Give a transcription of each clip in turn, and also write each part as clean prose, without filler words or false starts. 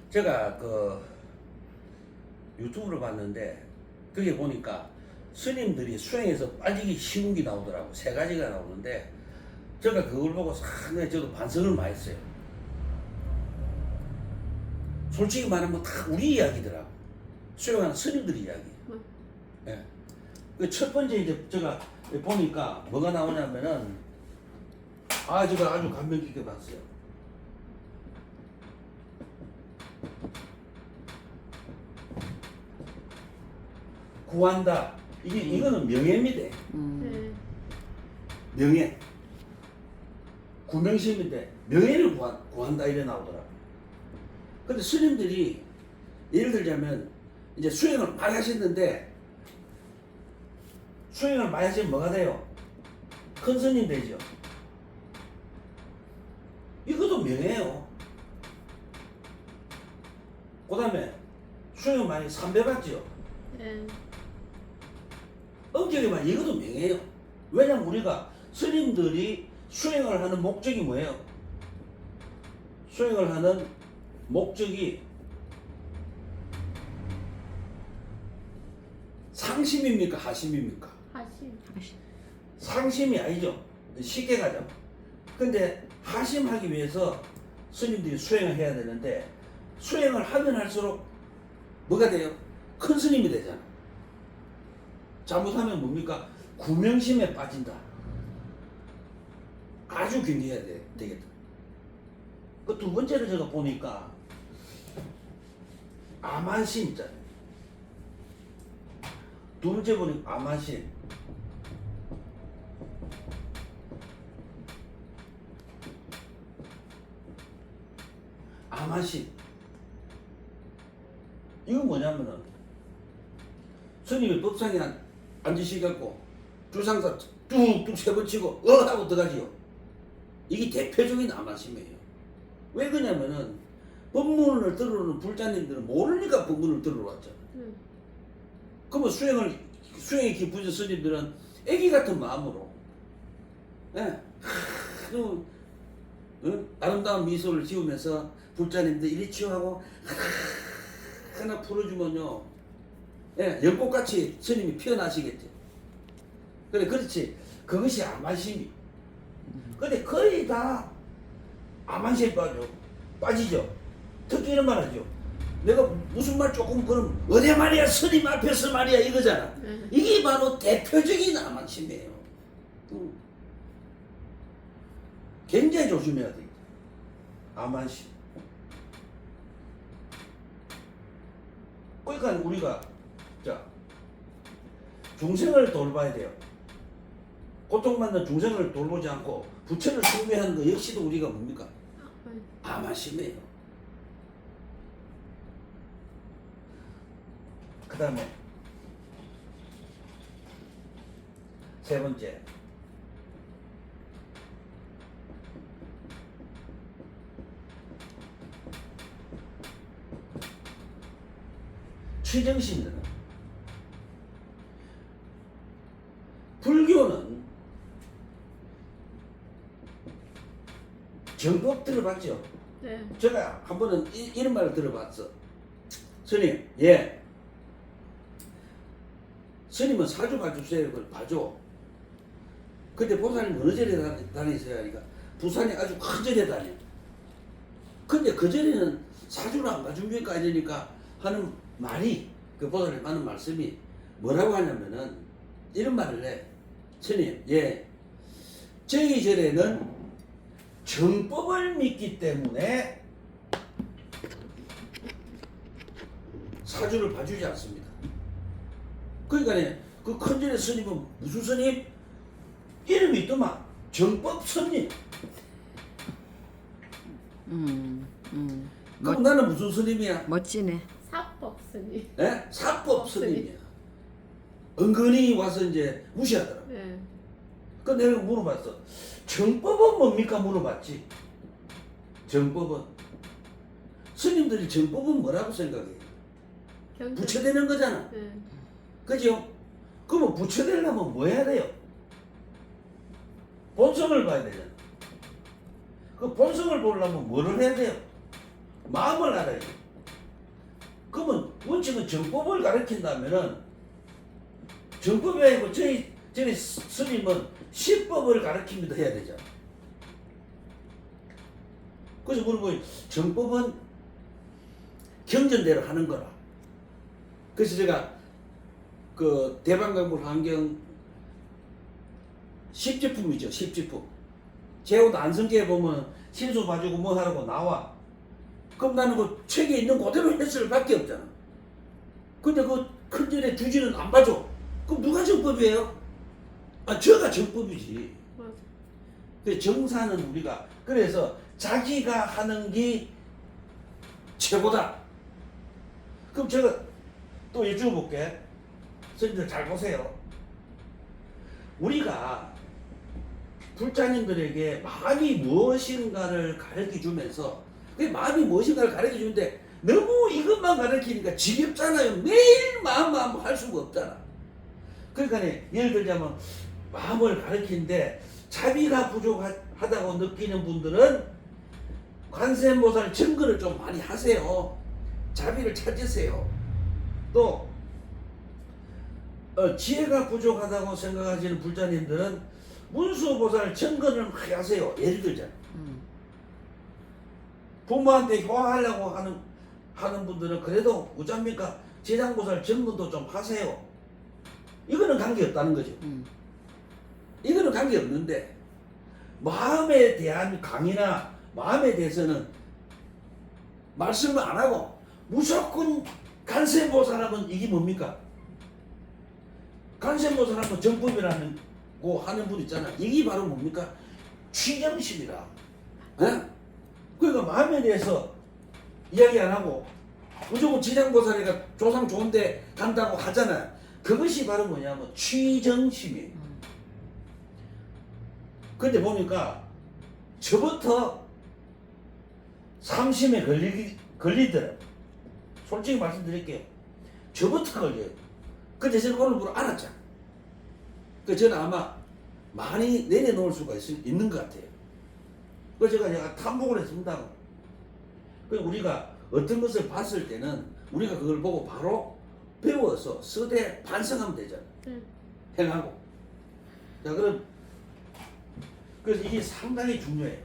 제가 그 유튜브를 봤는데 거기 보니까 스님들이 수행에서 빠지기 쉬운 게 나오더라고. 세 가지가 나오는데 제가 그걸 보고 상당히 저도 반성을 많이 했어요. 솔직히 말하면 다 우리 이야기더라고. 수행하는 스님들 이야기. 예. 그 첫 번째 이제 제가 보니까 뭐가 나오냐면은 제가 아주 감명 깊게 봤어요. 구한다. 이거는 명예입니다. 명예. 구명심인데 명예를 구한다 이래 나오더라고. 근데 스님들이 예를 들자면 이제 수행을 많이 하셨는데 수행을 많이 하시면 뭐가 돼요? 큰 스님 되죠. 이것도 명예예요. 그 다음에 수행을 많이 삼배받죠. 엄격히만 이것도 명예예요. 왜냐면 우리가 스님들이 수행을 하는 목적이 뭐예요? 수행을 하는 목적이 상심입니까? 하심입니까? 하심. 상심이 아니죠. 쉽게 가죠. 근데 하심하기 위해서 스님들이 수행을 해야 되는데 수행을 하면 할수록 뭐가 돼요? 큰 스님이 되잖아. 잘못하면 뭡니까? 구명심에 빠진다. 아주 경계해야 되겠다. 그 두 번째로 제가 보니까 아만심 있잖아요. 두 번째 보니까 아만심. 아만심. 이건 뭐냐면은 스님이 법상에 앉으시갖고 주상사 뚝뚝 세 번 치고 하고 들어가지요. 이게 대표적인 아만심이에요. 왜 그러냐면은 법문을 들어오는 불자님들은 모르니까 법문을 들어왔잖아요. 그러면 수행이 깊으신 스님들은 애기 같은 마음으로 아주 아름다운 미소를 지으면서 불자님들 이리 치유하고 하나 풀어주면요, 연꽃같이 스님이 피어나시겠죠. 그래, 그렇지. 그것이 아만심이. 근데 거의 다 아만심에 빠지죠. 특히 이런 말 하죠. 내가 무슨 말 조금 그럼 어디 말이야, 스님 앞에서 말이야 이거잖아. 이게 바로 대표적인 아만심이에요. 굉장히 조심해야 돼. 아만심. 그러니까 우리가 중생을 돌봐야 돼요. 고통받는 중생을 돌보지 않고 부처를 숭배하는 거 역시도 우리가 뭡니까? 아만심이에요. 그 다음에 세 번째, 취정신은 불교는 정법 들어봤죠? 네. 제가 한 번은 이런 말을 들어봤어. 스님, 스님은 사주 봐주세요. 그걸 봐줘. 근데 보살님 어느 절에 다니세요? 하니까 부산에 아주 큰 절에 다녀. 근데 그 절에는 사주를 안 봐줍니까? 이러니까 하는 말이, 그 보살님 하는 말씀이 뭐라고 하냐면은 이런 말을 해. 스님, 저희 절에는 정법을 믿기 때문에 사주를 봐주지 않습니다. 그러니까 그 큰 절의 스님은 무슨 스님? 이름이 있더만 정법 스님. 그럼 나는 무슨 스님이야? 멋지네. 사법 스님. 사법 스님이야. 은근히 와서 이제 무시하더라고. 그 내가 물어봤어. 정법은 뭡니까? 물어봤지. 정법은. 스님들이 정법은 뭐라고 생각해요? 부처되는 거잖아. 그죠? 그러면 부처되려면 뭐 해야 돼요? 본성을 봐야 되잖아. 그 본성을 보려면 뭐를 해야 돼요? 마음을 알아야 돼요. 지금 정법을 가르친다면은 정법이 아니고 저희 스님은 시법을 가르칩니다 해야 되잖아. 그래서 물어보니 정법은 경전대로 하는 거라. 그래서 제가 그 대방강물 환경 10제품이죠. 10제품. 제옷 안성기에 보면 신수 봐주고 뭐 하라고 나와. 그럼 나는 그 책에 있는 그대로 했을 밖에 없잖아. 근데 그 큰절에 주지는 안 봐줘. 그럼 누가 정법이에요? 저가 정법이지. 맞아. 그 정사는 우리가 그래서 자기가 하는 게 최고다. 그럼 제가 또 여쭤볼게. 선생님들 잘 보세요. 우리가 불자님들에게 마음이 무엇인가를 가르쳐 주면서 그 마음이 무엇인가를 가르쳐 주는데 너무 이것만 가르치니까 지겹잖아요. 매일 마음 할 수가 없잖아. 그러니까 예를 들자면 마음을 가르치는데 자비가 부족하다고 느끼는 분들은 관세음보살 증거를 좀 많이 하세요. 자비를 찾으세요. 또 지혜가 부족하다고 생각하시는 불자님들은 문수보살 증거를 많이 하세요. 예를 들자면 부모한테 효하려고 하는 분들은 그래도 우자입니까? 제장보살 증거도 좀 하세요. 이거는 관계없다는 거죠. 이거는 관계없는데 마음에 대한 강의나 마음에 대해서는 말씀을 안 하고 무조건 간세보살하면 이게 뭡니까? 간세보살하면 정법이라는 거 하는 분 있잖아. 이게 바로 뭡니까? 취정심이라. 에? 그러니까 마음에 대해서 이야기 안 하고 무조건 지장보살이가 조상 좋은데 간다고 하잖아요. 그것이 바로 뭐냐면 취정심이에요. 근데 보니까 저부터 삼심에 걸리더라고요. 솔직히 말씀드릴게요. 저부터 걸려요. 근데 저는 오늘부로 알았잖아. 저는 아마 많이 내려놓을 수가 있는 것 같아요. 그래서 제가 탐복을 했습니다. 그래서 우리가 어떤 것을 봤을 때는 우리가 그걸 보고 바로 배워서 서대 반성하면 되잖아. 행하고. 자, 그래서 이게 상당히 중요해요.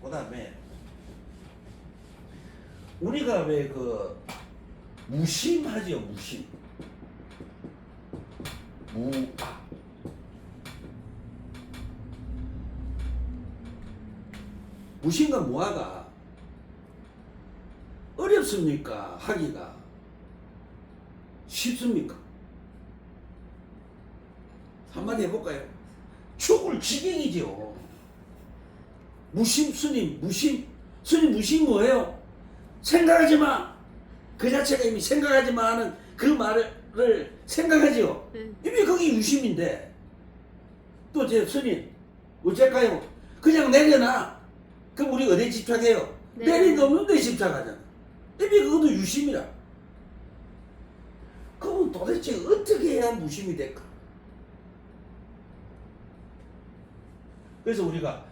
그 다음에 우리가 왜 그 무심하지요, 무심. 무심과 무아가 어렵습니까? 하기가 쉽습니까? 한마디 해볼까요? 죽을 지경이죠. 무심 스님, 스님 무심 뭐예요? 생각하지 마. 그 자체가 이미 생각하지 마 하는 그 말을 생각하지요. 이미 그게 유심인데 또 제 스님 어쩔까요? 그냥 내려놔. 그럼 우리 어디에 집착해요? 네. 내려놓는 데 집착하잖아. 이미 그것도 유심이라. 그럼 도대체 어떻게 해야 무심이 될까? 그래서 우리가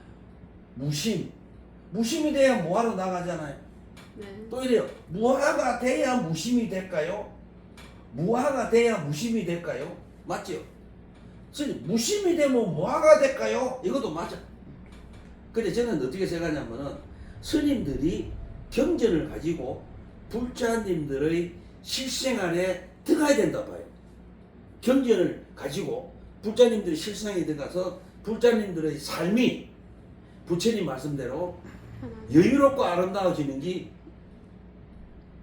무심이 돼야 뭐하러 나가잖아요. 네. 또 이래요. 무화가 돼야 무심이 될까요? 무화가 돼야 무심이 될까요? 맞죠? 스님, 무심이 되면 무화가 될까요? 이것도 맞아. 근데 저는 어떻게 생각하냐면은 스님들이 경전을 가지고 불자님들의 실생활에 들어가야 된다 봐요. 경전을 가지고 불자님들의 실생활에 들어가서 불자님들의 삶이 부처님 말씀대로 여유롭고 아름다워지는 게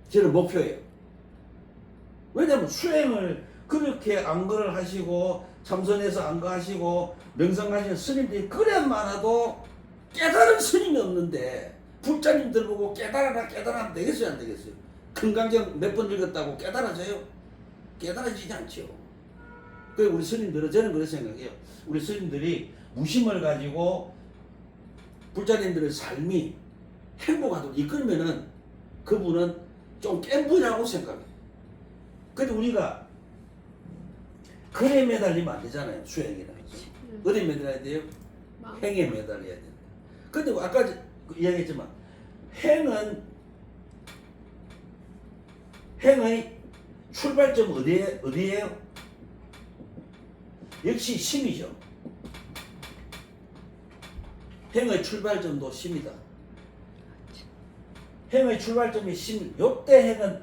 저는 목표예요. 왜냐면 수행을 그렇게 안거를 하시고 참선해서 안거하시고 명상하시는 스님들이 그래 많아도 깨달은 스님이 없는데 불자님들 보고 깨달아라 깨달아라 되겠어요 안 되겠어요? 금강경 몇 번 읽었다고 깨달아져요? 깨달아지지 않죠. 그래서 우리 스님들은 저는 그렇게 생각해요. 우리 스님들이 무심을 가지고 불자님들의 삶이 행복하도록 이끌면은 그분은 좀 깬 분이라고 생각해요. 근데 우리가 글에 매달리면 안 되잖아요. 수행이라. 어디에 매달려야 돼요? 행에 매달려야 된다. 근데 아까 이야기했지만 행의 출발점 어디에요? 역시 심이죠. 행의 출발점도 심이다. 행의 출발점이 심, 요때 행은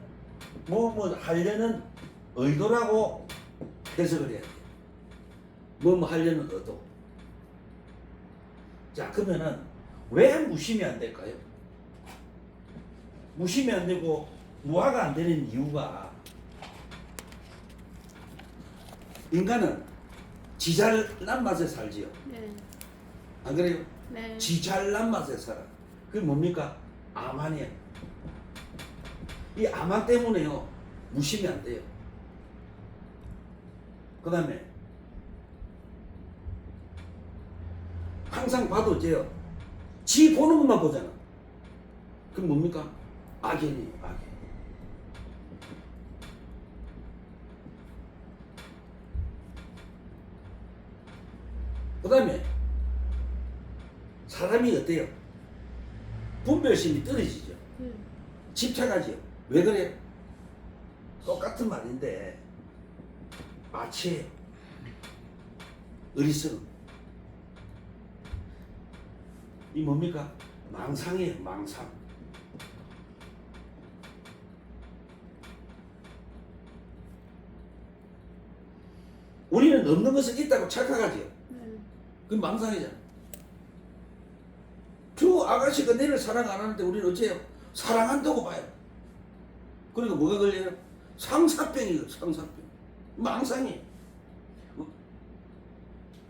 뭐 하려는 의도라고 해석을 해야 돼. 뭐 하려는 의도. 자, 그러면은 왜 무심이 안 될까요? 무심이 안 되고 무화가 안 되는 이유가, 인간은 지 잘난 맛에 살지요. 네. 안 그래요? 네. 지 잘난 맛에 살아. 그게 뭡니까? 암환이에요. 이 암환 때문에요, 무심이 안 돼요. 그 다음에 항상 봐도 돼요. 지 보는 것만 보잖아. 그럼 뭡니까? 악연이에요, 악연. 그 다음에 사람이 어때요? 분별심이 떨어지죠. 집착하지요. 왜 그래요? 똑같은 말인데 마치 어리석음. 이 뭡니까? 망상이에요, 망상. 우리는 없는 것을 있다고 착각하지요. 그게 망상이잖아. 저 아가씨가 내를 사랑 안 하는데 우리는 어째요? 사랑한다고 봐요. 그러니까 뭐가 걸려요? 상사병이에요, 상사병. 망상이.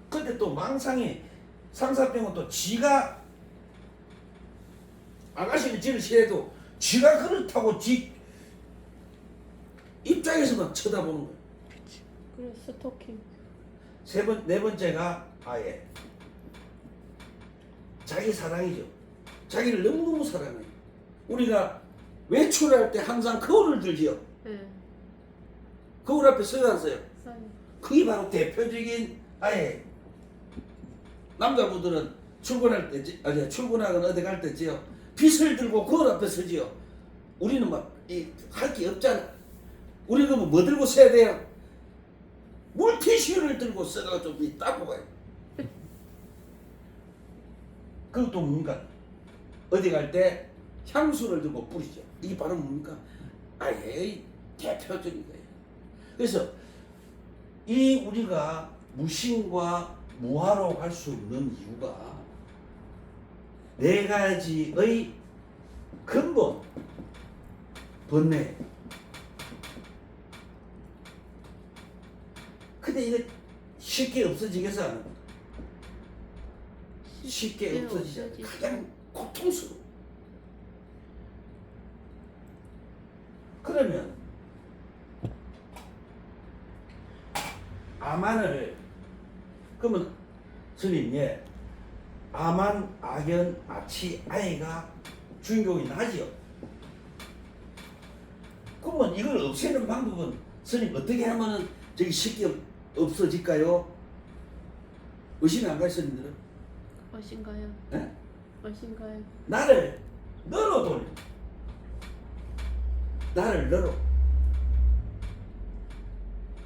근데 또 망상이, 상사병은 또 지가, 아가씨는 지를 싫어해도 지가 그렇다고 지 입장에서만 쳐다보는 거예요. 그래, 스토킹. 네 번째가 아예 자기 사랑이죠. 자기를 너무너무 사랑해요. 우리가 외출할 때 항상 거울을 들지요. 네. 거울 앞에 서요, 안 서요? 써요. 그게 바로 대표적인 아예 남자분들은 출근할 때, 출근하거나 어디 갈 때지요. 빗을 들고 거울 앞에 서지요. 우리는 막 할 게 없잖아. 우리 그러면 뭐 들고 서야 돼요? 물티슈를 들고 써가 좀 닦고 가요. 그것도 뭡니까? 어디 갈 때 향수를 들고 뿌리죠. 이게 바로 뭡니까? 아예 대표적인 거예요. 그래서 이 우리가 무심과 무화로 갈 수 없는 이유가 네 가지의 근본 번뇌. 근데 이게 쉽게 없어지겠어? 안 합니까? 쉽게 없어지지 않아요. 가장 고통스러워. 그러면 아만을, 그러면 스님, 예, 아만, 악연, 아치, 아이가 주인공이 나지요. 그러면 이걸 없애는 방법은 스님 어떻게 하면은 저기 쉽게 없어질까요? 의심이 안 가요, 스님들은? 어신가요? 예? 어신가요? 나를 너로 돌려. 나를 너로.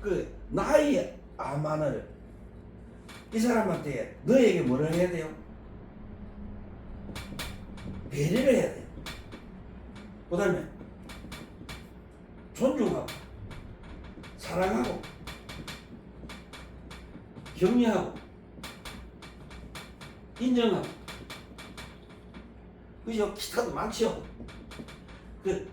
그 나의 아만을 이 사람한테 너에게 뭐를 해야 돼요? 배려를 해야 돼요. 그 다음에 존중하고 사랑하고 격려하고 인정하고, 그죠? 기타도 많죠. 그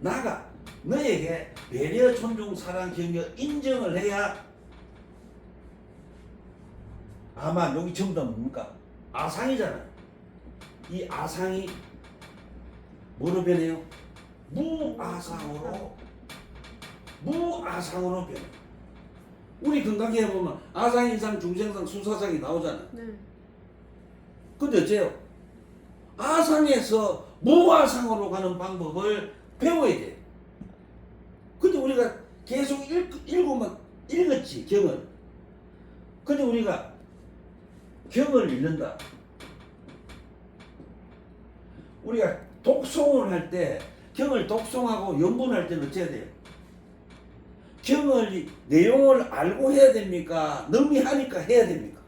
나가 너에게 배려, 존중, 사랑, 격려, 인정을 해야 아마 여기 전부 다 뭡니까? 아상이잖아요. 이 아상이 뭐로 변해요? 무아상으로 변해. 우리 건강계에 보면 아상, 인상, 중생상, 수사상이 나오잖아요. 네. 근데 어째요? 아상에서 무아상으로 가는 방법을 배워야 돼. 근데 우리가 계속 읽었지, 경을. 근데 우리가 경을 읽는다. 우리가 독송을 할 때, 경을 독송하고 연문할 때는 어째야 돼요? 경을 내용을 알고 해야 됩니까? 넘이 하니까 해야 됩니까?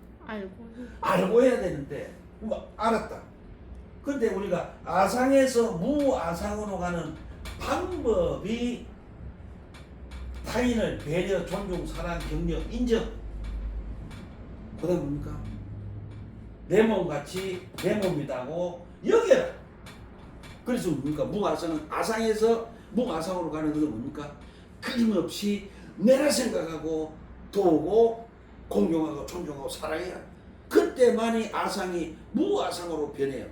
알고 해야 되는데 알았다. 근데 우리가 아상에서 무아상으로 가는 방법이 타인을 배려, 존중, 사랑, 격려, 인정. 그다음 뭡니까? 내 몸같이 내 몸이다고 여겨라. 그래서 뭡니까? 무아상은 아상에서 무아상으로 가는 것은 뭡니까? 끊임없이 내라 생각하고 도우고 공경하고 존중하고 사랑해야. 그때만이 아상이 무아상으로 변해요.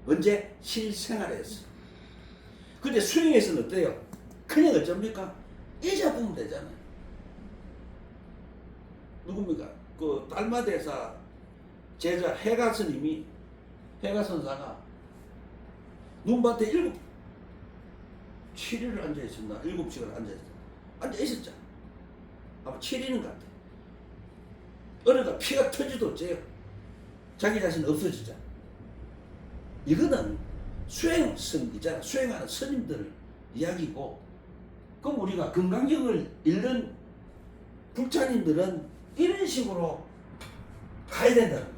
언제? 실생활에서. 근데 수행에서는 어때요? 그냥 어쩝니까? 잊어보면 되잖아요. 누굽니까? 그 달마대사 제자 해가스님이, 해가선사가 눈밭에 7일을 앉아있었나? 7시간 앉아있었잖아. 아마 7일은 같아. 어느가 피가 터지도 어째요? 자기 자신 없어지잖아. 이거는 수행성 있잖아. 수행하는 스님들 이야기고, 그럼 우리가 건강경을 읽는 불자님들은 이런 식으로 가야 된다는 거죠.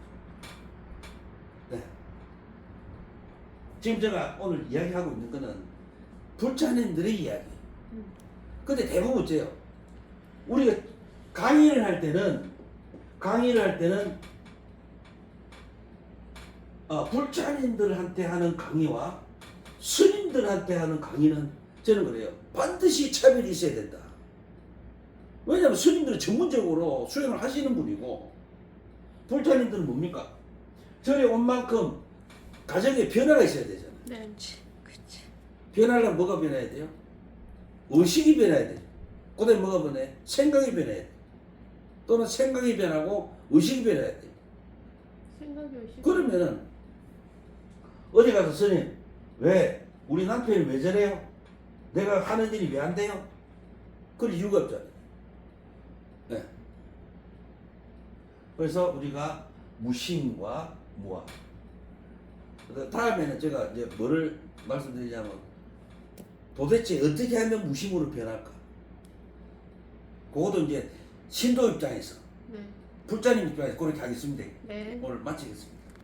네. 지금 제가 오늘 이야기하고 있는 거는 불자님들의 이야기. 근데 대부분 어째요? 우리가 강의를 할 때는 불자님들한테 하는 강의와 스님들한테 하는 강의는 저는 그래요. 반드시 차별이 있어야 된다. 왜냐하면 스님들은 전문적으로 수행을 하시는 분이고, 불자님들은 뭡니까? 절에 온 만큼 가정에 변화가 있어야 되잖아요. 네, 그치. 변하려면 뭐가 변해야 돼요? 의식이 변해야 돼요. 그 다음에 뭐가 변해? 생각이 변해야 돼요. 또는 생각이 변하고 의식이 변해야 돼요. 생각이 의식. 그러면은 어디 가서 스님, 왜 우리 남편이 왜 저래요? 내가 하는 일이 왜 안 돼요? 그럴 이유가 없잖아요. 네. 그래서 우리가 무심과 무아. 다음에는 제가 이제 뭐를 말씀드리냐면, 도대체 어떻게 하면 무심으로 변할까? 그것도 이제 신도 입장에서, 네. 불자님 입장에서 그렇게 하겠습니다. 네. 오늘 마치겠습니다.